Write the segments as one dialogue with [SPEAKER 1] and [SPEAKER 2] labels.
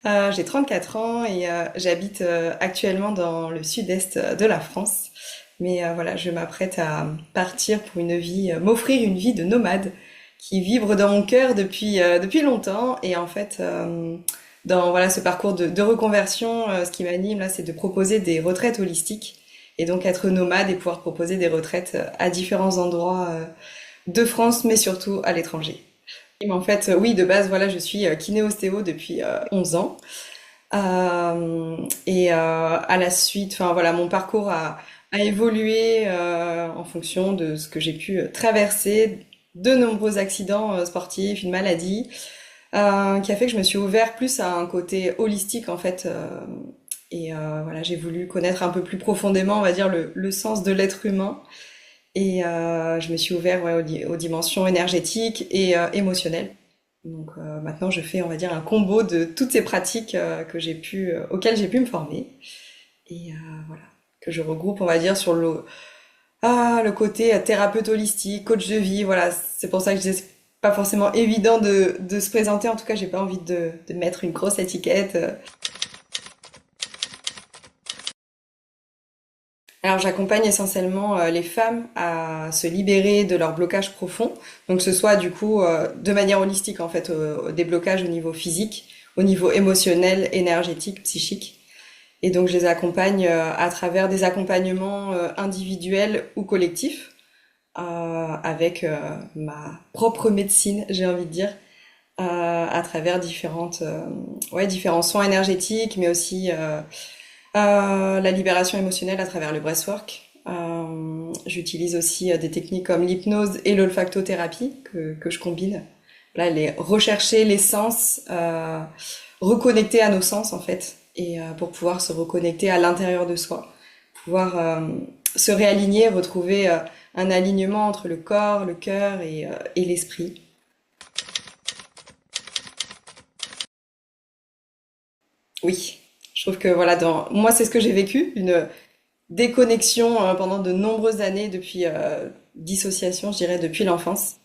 [SPEAKER 1] J'ai 34 ans et j'habite actuellement dans le sud-est de la France. Mais voilà, je m'apprête à partir pour une vie, m'offrir une vie de nomade qui vibre dans mon cœur depuis longtemps. Et en fait, dans voilà ce parcours de reconversion, ce qui m'anime là, c'est de proposer des retraites holistiques et donc être nomade et pouvoir proposer des retraites à différents endroits de France, mais surtout à l'étranger. Mais en fait, oui, de base, voilà, je suis kiné-ostéo depuis 11 ans. À la suite, enfin voilà, mon parcours a évolué en fonction de ce que j'ai pu traverser, de nombreux accidents sportifs, une maladie, qui a fait que je me suis ouvert plus à un côté holistique en fait. Voilà, j'ai voulu connaître un peu plus profondément, on va dire, le sens de l'être humain. Je me suis ouvert ouais, aux dimensions énergétiques et émotionnelles. Donc maintenant, je fais, on va dire, un combo de toutes ces pratiques auxquelles j'ai pu me former voilà, que je regroupe, on va dire, sur le côté thérapeute holistique, coach de vie. Voilà, c'est pour ça que je disais, c'est pas forcément évident de se présenter. En tout cas, j'ai pas envie de mettre une grosse étiquette. Alors j'accompagne essentiellement les femmes à se libérer de leurs blocages profonds, donc que ce soit du coup de manière holistique en fait, des blocages au niveau physique, au niveau émotionnel, énergétique, psychique. Et donc je les accompagne à travers des accompagnements individuels ou collectifs, avec ma propre médecine, j'ai envie de dire, à travers différents soins énergétiques, mais aussi la libération émotionnelle à travers le breathwork. J'utilise aussi des techniques comme l'hypnose et l'olfactothérapie que je combine. Là, les rechercher les sens, reconnecter à nos sens en fait, et pour pouvoir se reconnecter à l'intérieur de soi, pouvoir se réaligner, retrouver un alignement entre le corps, le cœur et l'esprit. Oui, je trouve que voilà, moi c'est ce que j'ai vécu, une déconnexion pendant de nombreuses années depuis dissociation, je dirais, depuis l'enfance.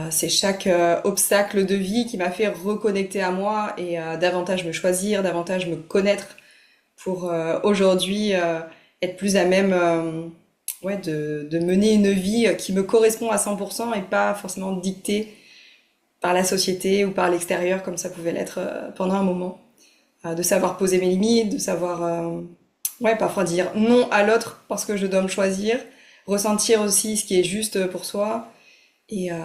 [SPEAKER 1] C'est chaque obstacle de vie qui m'a fait reconnecter à moi et davantage me choisir, davantage me connaître pour aujourd'hui être plus à même ouais, de mener une vie qui me correspond à 100% et pas forcément dictée par la société ou par l'extérieur comme ça pouvait l'être pendant un moment. De savoir poser mes limites, de savoir ouais, parfois dire non à l'autre parce que je dois me choisir, ressentir aussi ce qui est juste pour soi. Et, euh,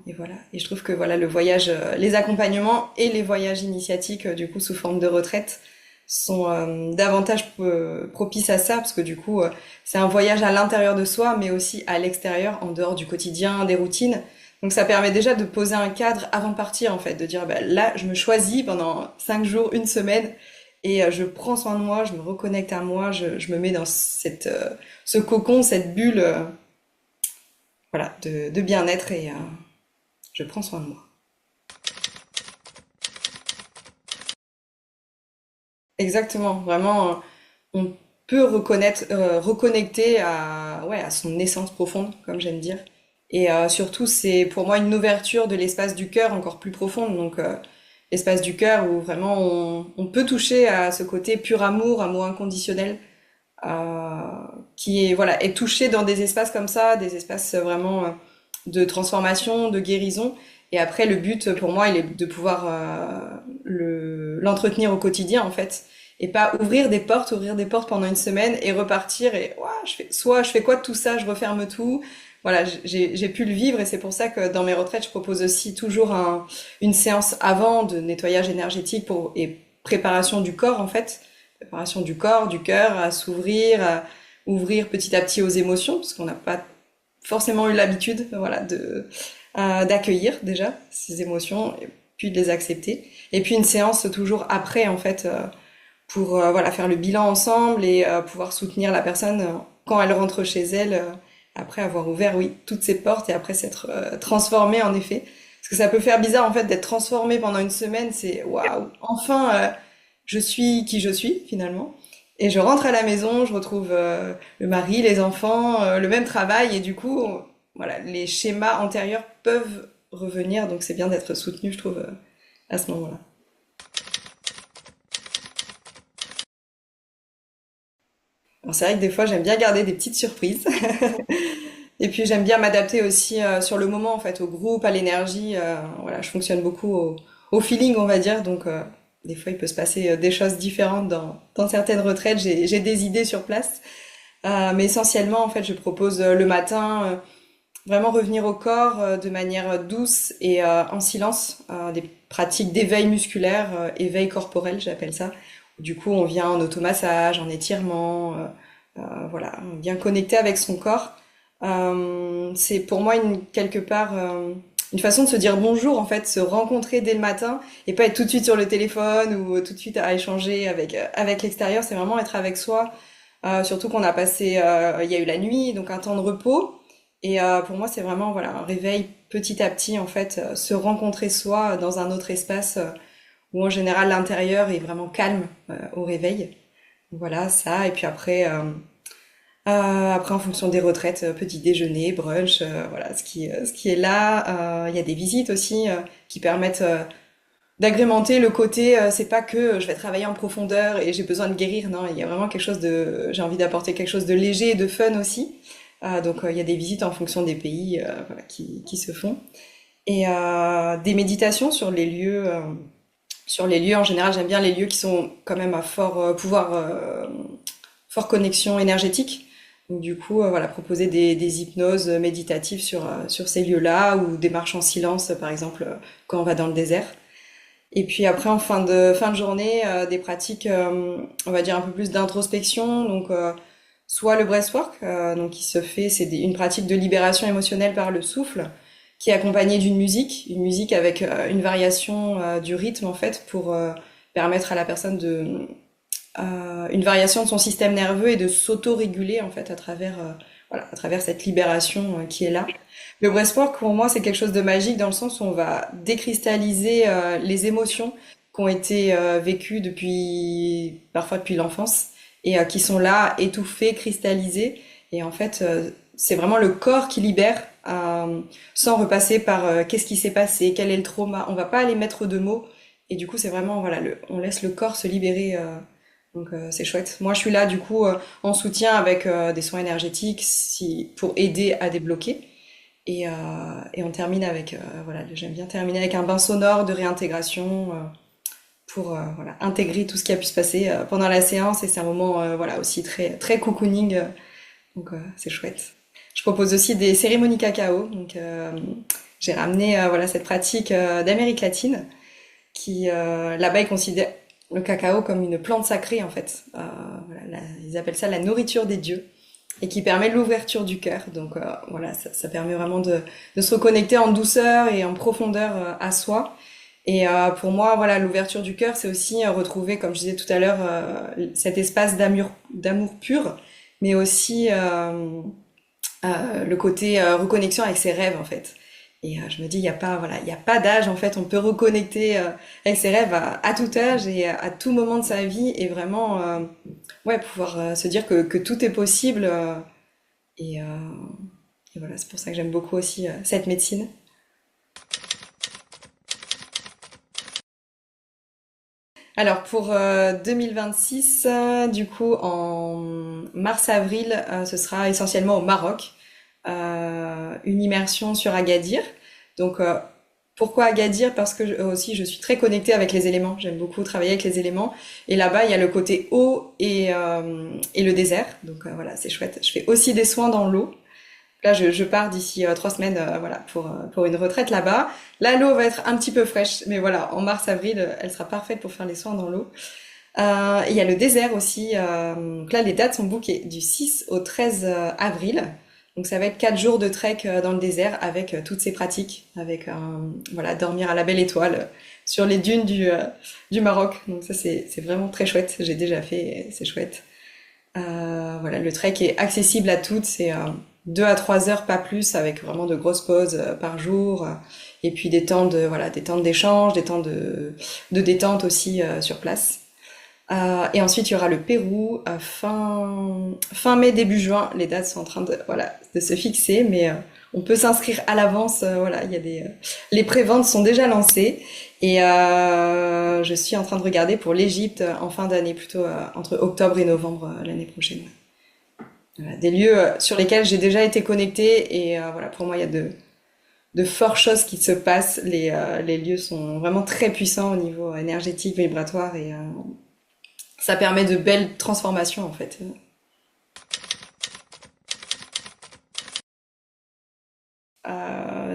[SPEAKER 1] et voilà. Et je trouve que voilà, le voyage, les accompagnements et les voyages initiatiques, du coup, sous forme de retraite, sont davantage propices à ça, parce que du coup, c'est un voyage à l'intérieur de soi, mais aussi à l'extérieur, en dehors du quotidien, des routines. Donc ça permet déjà de poser un cadre avant de partir, en fait, de dire, bah, là, je me choisis pendant 5 jours, une semaine, et je prends soin de moi, je me reconnecte à moi, je me mets dans ce cocon, cette bulle, voilà, de bien-être et je prends soin de moi. Exactement, vraiment, on peut reconnecter ouais, à son essence profonde, comme j'aime dire. Et surtout, c'est pour moi une ouverture de l'espace du cœur encore plus profonde. Donc, l'espace du cœur où vraiment on peut toucher à ce côté pur amour, amour inconditionnel, euh, qui est voilà est touché dans des espaces comme ça, des espaces vraiment de transformation, de guérison. Et après, le but pour moi, il est de pouvoir l'entretenir au quotidien en fait, et pas ouvrir des portes pendant une semaine et repartir et ouah, je fais quoi de tout ça, je referme tout. Voilà, j'ai pu le vivre et c'est pour ça que dans mes retraites, je propose aussi toujours une séance avant de nettoyage énergétique et préparation du corps en fait, préparation du corps, du cœur, à s'ouvrir, à ouvrir petit à petit aux émotions, parce qu'on n'a pas forcément eu l'habitude, voilà, d'accueillir déjà ces émotions, et puis de les accepter. Et puis une séance toujours après, en fait, pour voilà faire le bilan ensemble et pouvoir soutenir la personne quand elle rentre chez elle, après avoir ouvert, oui, toutes ses portes et après s'être transformée en effet. Parce que ça peut faire bizarre en fait d'être transformé pendant une semaine, c'est waouh, enfin je suis qui je suis finalement. Et je rentre à la maison, je retrouve le mari, les enfants, le même travail, et du coup, voilà, les schémas antérieurs peuvent revenir, donc c'est bien d'être soutenu, je trouve, à ce moment-là. Alors c'est vrai que des fois j'aime bien garder des petites surprises. Et puis j'aime bien m'adapter aussi sur le moment en fait, au groupe, à l'énergie. Voilà, je fonctionne beaucoup au feeling, on va dire. Donc des fois il peut se passer des choses différentes dans certaines retraites. J'ai des idées sur place. Mais essentiellement en fait je propose le matin vraiment revenir au corps de manière douce et en silence. Des pratiques d'éveil musculaire, éveil corporel j'appelle ça. Du coup on vient en automassage, en étirement. Voilà, bien connecté avec son corps. C'est pour moi quelque part une façon de se dire bonjour, en fait, se rencontrer dès le matin et pas être tout de suite sur le téléphone ou tout de suite à échanger avec l'extérieur. C'est vraiment être avec soi, surtout qu'on a passé, il y a eu la nuit, donc un temps de repos. Et pour moi, c'est vraiment voilà un réveil petit à petit, en fait, se rencontrer soi dans un autre espace où en général l'intérieur est vraiment calme au réveil. Voilà ça. Et puis après, en fonction des retraites, petit déjeuner, brunch, voilà, ce qui est là. Il y a des visites aussi qui permettent d'agrémenter le côté. C'est pas que je vais travailler en profondeur et j'ai besoin de guérir. Non, il y a vraiment quelque chose de. J'ai envie d'apporter quelque chose de léger et de fun aussi. Donc, il y a des visites en fonction des pays, voilà, qui se font et des méditations sur les lieux. Sur les lieux, en général, j'aime bien les lieux qui sont quand même à fort pouvoir, fort connexion énergétique. Donc, du coup, voilà, proposer des hypnoses méditatives sur ces lieux-là ou des marches en silence, par exemple, quand on va dans le désert. Et puis après, en fin de journée, des pratiques, on va dire un peu plus d'introspection. Donc, soit le breathwork, donc qui se fait, c'est une pratique de libération émotionnelle par le souffle, qui est accompagnée une musique avec une variation du rythme en fait, pour permettre à la personne de une variation de son système nerveux et de s'auto-réguler en fait voilà, à travers cette libération qui est là. Le breathwork pour moi c'est quelque chose de magique dans le sens où on va décristalliser les émotions qui ont été vécues parfois depuis l'enfance et qui sont là étouffées, cristallisées et en fait c'est vraiment le corps qui libère sans repasser par qu'est-ce qui s'est passé, quel est le trauma. On va pas aller mettre de mots et du coup c'est vraiment voilà on laisse le corps se libérer. Donc c'est chouette. Moi je suis là du coup en soutien avec des soins énergétiques pour aider à débloquer. Et, et on termine avec voilà j'aime bien terminer avec un bain sonore de réintégration pour voilà intégrer tout ce qui a pu se passer pendant la séance et c'est un moment voilà aussi très cocooning donc c'est chouette. Je propose aussi des cérémonies cacao donc j'ai ramené voilà cette pratique d'Amérique latine qui là-bas ils considèrent le cacao comme une plante sacrée en fait. Voilà, ils appellent ça la nourriture des dieux et qui permet l'ouverture du cœur. Donc voilà, ça permet vraiment de se reconnecter en douceur et en profondeur à soi. Et pour moi, voilà, l'ouverture du cœur, c'est aussi retrouver, comme je disais tout à l'heure, cet espace d'amour pur, mais aussi le côté reconnexion avec ses rêves en fait. Et je me dis, il n'y a pas, voilà, il y a pas d'âge en fait. On peut reconnecter avec ses rêves à tout âge et à tout moment de sa vie et vraiment, ouais, pouvoir se dire que tout est possible. Et, euh, et voilà, c'est pour ça que j'aime beaucoup aussi cette médecine. Alors pour 2026, du coup en mars-avril, ce sera essentiellement au Maroc, une immersion sur Agadir. Donc pourquoi Agadir? Parce que aussi je suis très connectée avec les éléments. J'aime beaucoup travailler avec les éléments. Et là-bas il y a le côté eau et le désert. Donc voilà c'est chouette. Je fais aussi des soins dans l'eau. Là, je pars d'ici 3 semaines, voilà, pour une retraite là-bas. Là, l'eau va être un petit peu fraîche, mais voilà, en mars-avril, elle sera parfaite pour faire les soins dans l'eau. Il y a le désert aussi. Donc là, les dates sont bookées du 6 au 13 avril. Donc ça va être 4 jours de trek dans le désert avec toutes ces pratiques, avec voilà, dormir à la belle étoile sur les dunes du Maroc. Donc ça, c'est vraiment très chouette. J'ai déjà fait, c'est chouette. Voilà, le trek est accessible à toutes, c'est 2 à 3 heures, pas plus, avec vraiment de grosses pauses par jour, et puis voilà, des temps d'échange, des temps de détente aussi sur place. Et ensuite, il y aura le Pérou fin mai, début juin. Les dates sont en train voilà, de se fixer, mais on peut s'inscrire à l'avance. Voilà, il y a les préventes sont déjà lancées. Et je suis en train de regarder pour l'Égypte en fin d'année, plutôt entre octobre et novembre l'année prochaine. Voilà, des lieux sur lesquels j'ai déjà été connectée et voilà, pour moi, il y a de fortes choses qui se passent. Les lieux sont vraiment très puissants au niveau énergétique, vibratoire et ça permet de belles transformations en fait.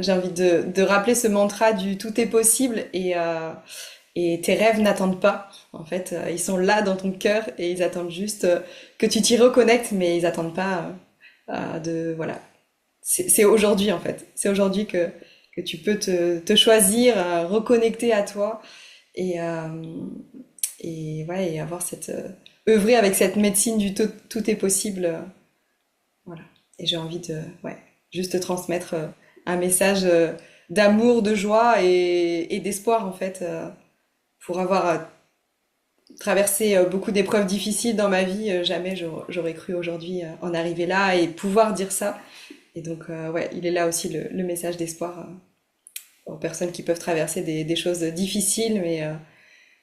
[SPEAKER 1] J'ai envie de rappeler ce mantra du tout est possible et tes rêves n'attendent pas. En fait, ils sont là dans ton cœur et ils attendent juste que tu t'y reconnectes, mais ils attendent pas de voilà. C'est aujourd'hui en fait. C'est aujourd'hui que tu peux te choisir, reconnecter à toi et, euh, et, ouais, et avoir cette œuvrer avec cette médecine du tout est possible. Voilà. Et j'ai envie de ouais, juste te transmettre un message d'amour, de joie et d'espoir en fait pour avoir traversé beaucoup d'épreuves difficiles dans ma vie. Jamais j'aurais cru aujourd'hui en arriver là et pouvoir dire ça. Et donc ouais, il est là aussi le message d'espoir aux personnes qui peuvent traverser des choses difficiles, mais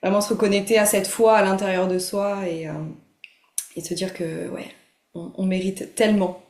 [SPEAKER 1] vraiment se reconnecter à cette foi à l'intérieur de soi et se dire que ouais, on mérite tellement.